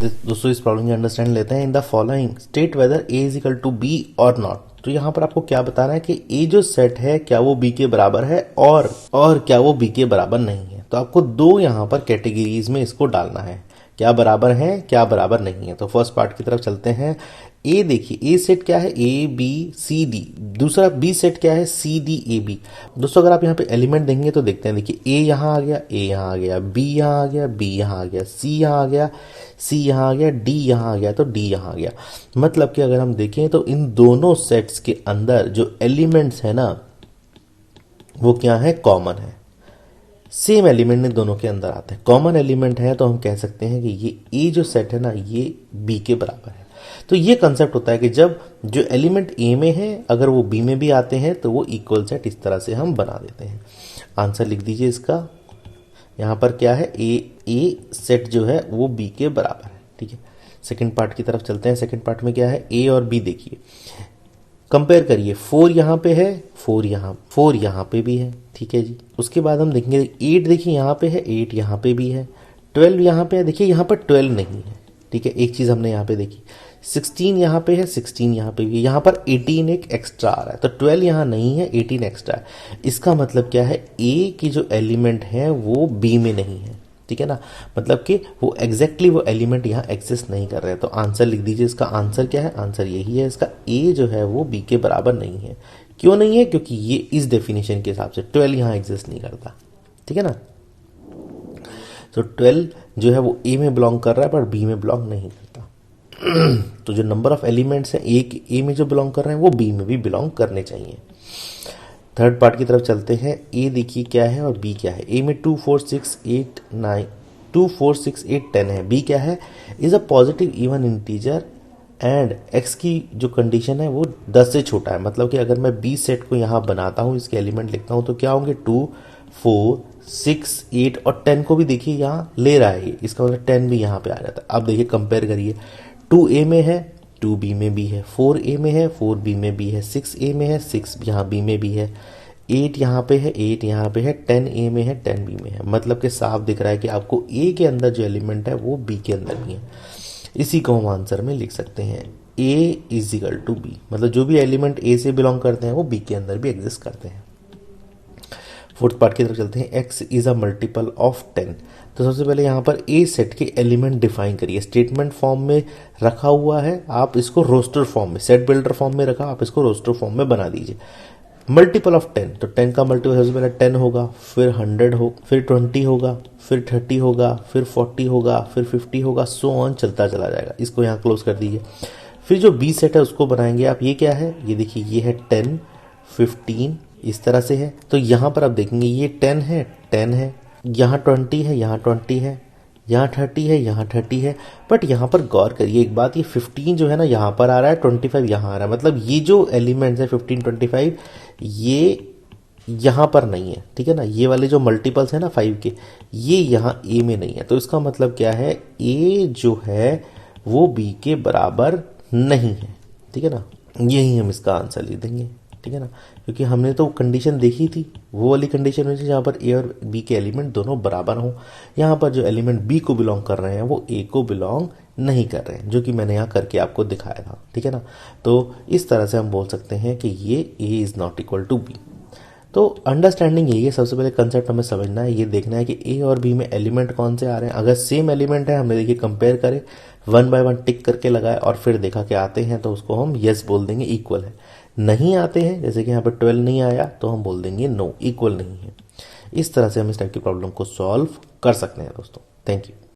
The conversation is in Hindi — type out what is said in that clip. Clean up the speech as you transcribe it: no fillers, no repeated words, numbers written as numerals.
दोस्तों इस प्रॉब्लम की अंडरस्टैंड लेते हैं। In the following state whether A is equal to B और नॉट। तो यहाँ पर आपको क्या बताना है कि ए जो सेट है क्या वो बी के बराबर है और क्या वो बी के बराबर नहीं है। तो आपको दो यहाँ पर कैटेगरीज में इसको डालना है, क्या बराबर है क्या बराबर नहीं है। तो फर्स्ट पार्ट की तरफ चलते हैं। ए देखिए, ए सेट क्या है, ए बी सी डी। दूसरा बी सेट क्या है, सी डी ए बी। दोस्तों अगर आप यहाँ पे एलिमेंट देंगे तो देखते हैं, देखिए ए यहाँ आ गया, ए यहाँ आ गया, बी यहाँ आ गया, बी यहाँ आ गया, सी यहाँ आ गया, सी यहाँ आ गया, डी यहाँ आ गया, तो डी यहाँ आ गया। मतलब कि अगर हम देखें तो इन दोनों सेट्स के अंदर जो एलिमेंट्स है ना वो क्या है, कॉमन है। सेम एलिमेंट इन दोनों के अंदर आते हैं, कॉमन एलिमेंट है, तो हम कह सकते हैं कि ये ए जो सेट है ना ये बी के बराबर है। तो ये कंसेप्ट होता है कि जब जो एलिमेंट ए में है अगर वो बी में भी आते हैं तो वो इक्वल सेट इस तरह से हम बना देते हैं। आंसर लिख दीजिए इसका। यहाँ पर क्या है, ए सेट जो है वो बी के बराबर है। ठीक है, सेकंड पार्ट की तरफ चलते हैं। सेकंड पार्ट में क्या है, ए और बी देखिए, कंपेयर करिए। 4 यहाँ पे है, 4 यहाँ पे भी है। ठीक है जी, उसके बाद हम देखेंगे 8 देखिए यहाँ पे है, 8 यहाँ पे भी है। 12 यहाँ पे है, देखिए यहाँ पर 12 नहीं है। ठीक है, एक चीज हमने यहाँ पे देखी। 16 यहाँ पे है, 16 यहाँ पे भी है। यहाँ पर 18 एक एक्स्ट्रा आ रहा है, तो 12 यहाँ नहीं है, 18 एक्स्ट्रा है। इसका मतलब क्या है, ए की जो एलिमेंट है वो बी में नहीं है। ठीक है ना, मतलब कि वो एग्जैक्टली वो एलिमेंट यहाँ एग्जिस्ट नहीं कर रहे हैं। तो आंसर लिख दीजिए। इसका आंसर क्या है, आंसर यही है, इसका ए जो है वो बी के बराबर नहीं है। क्यों नहीं है, क्योंकि ये इस डेफिनेशन के हिसाब से 12 यहाँ एग्जिस्ट नहीं करता। ठीक है ना, तो 12 जो है वो ए में बिलोंग कर रहा है पर बी में बिलोंग नहीं करता। तो जो नंबर ऑफ एलिमेंट्स हैं ए में जो बिलोंग कर रहे हैं वो बी में भी बिलोंग करने चाहिए। थर्ड पार्ट की तरफ चलते हैं। ए देखिए क्या है और बी क्या है। ए में 2 4 6 8 9 2 4 6 8 10 है। बी क्या है, is a positive even integer and x की जो कंडीशन है वो 10 से छोटा है। मतलब कि अगर मैं बी सेट को यहाँ बनाता हूँ, इसके एलिमेंट लिखता हूँ, तो क्या होंगे 2 4 6 8 और 10 को भी देखिए यहाँ ले रहा है, इसका मतलब 10 भी यहाँ पे आ जाता है। अब देखिए कंपेयर करिए, 2 ए में है, 2 बी में भी है, 4 ए में है, 4 बी में भी है, 6 ए में है, 6 यहाँ बी में भी है, 8 यहाँ पे है, 8 यहाँ पे है, 10 ए में है, 10 बी में है। मतलब कि साफ दिख रहा है कि आपको ए के अंदर जो एलिमेंट है वो बी के अंदर भी है। इसी को हम आंसर में लिख सकते हैं, ए इज इक्वल टू बी। मतलब जो भी एलिमेंट ए से बिलोंग करते हैं वो बी के अंदर भी एग्जिस्ट करते हैं। फोर्थ पार्ट की तरफ चलते हैं। X is a multiple of 10। तो सबसे पहले यहाँ पर ए सेट के एलिमेंट डिफाइन करिए। स्टेटमेंट फॉर्म में रखा हुआ है, आप इसको रोस्टर फॉर्म में, सेट बिल्डर फॉर्म में रखा, आप इसको रोस्टर फॉर्म में बना दीजिए। मल्टीपल ऑफ 10, तो 10 का मल्टीपल सबसे पहले 10 होगा, फिर 100 हो, फिर 20 होगा, फिर 30 होगा, फिर 40 होगा, फिर 50 होगा, सो ऑन चलता चला जाएगा। इसको यहाँ क्लोज कर दीजिए। फिर जो बी सेट है उसको बनाएंगे आप। ये क्या है, ये देखिए ये है 10 15 इस तरह से है। तो यहाँ पर आप देखेंगे ये 10 है, 10 है, यहाँ 20 है, यहाँ 20 है, यहाँ 30 है, यहाँ 30 है। बट यहाँ पर गौर करिए एक बात, ये 15 जो है ना यहाँ पर आ रहा है, 25 यहाँ आ रहा है। मतलब ये जो एलिमेंट्स है 15 25 ये यहाँ पर नहीं है। ठीक है ना, ये वाले जो मल्टीपल्स है ना 5 के, ये यहाँ ए में नहीं है। तो इसका मतलब क्या है, ए जो है वो बी के बराबर नहीं है। ठीक है ना, यही हम इसका आंसर लिख देंगे। ठीक है ना, क्योंकि हमने तो कंडीशन देखी थी, वो वाली कंडीशन हुई थी जहाँ पर ए और बी के एलिमेंट दोनों बराबर हों। यहाँ पर जो एलिमेंट बी को बिलोंग कर रहे हैं वो ए को बिलोंग नहीं कर रहे हैं, जो कि मैंने यहाँ करके आपको दिखाया था। ठीक है ना, तो इस तरह से हम बोल सकते हैं कि ये A is not equal to B. तो अंडरस्टैंडिंग यही है, सबसे पहले कंसेप्ट हमें समझना है, ये देखना है कि ए और बी में एलिमेंट कौन से आ रहे हैं। अगर सेम एलिमेंट है, हमने देखिए कंपेयर करे, 1 बाय 1 टिक करके लगाए और फिर देखा कि आते हैं तो उसको हम यस बोल देंगे, इक्वल है। नहीं आते हैं, जैसे कि यहाँ पर 12 नहीं आया, तो हम बोल देंगे नो, इक्वल नहीं है। इस तरह से हम इस टाइप की प्रॉब्लम को सॉल्व कर सकते हैं दोस्तों। Thank you.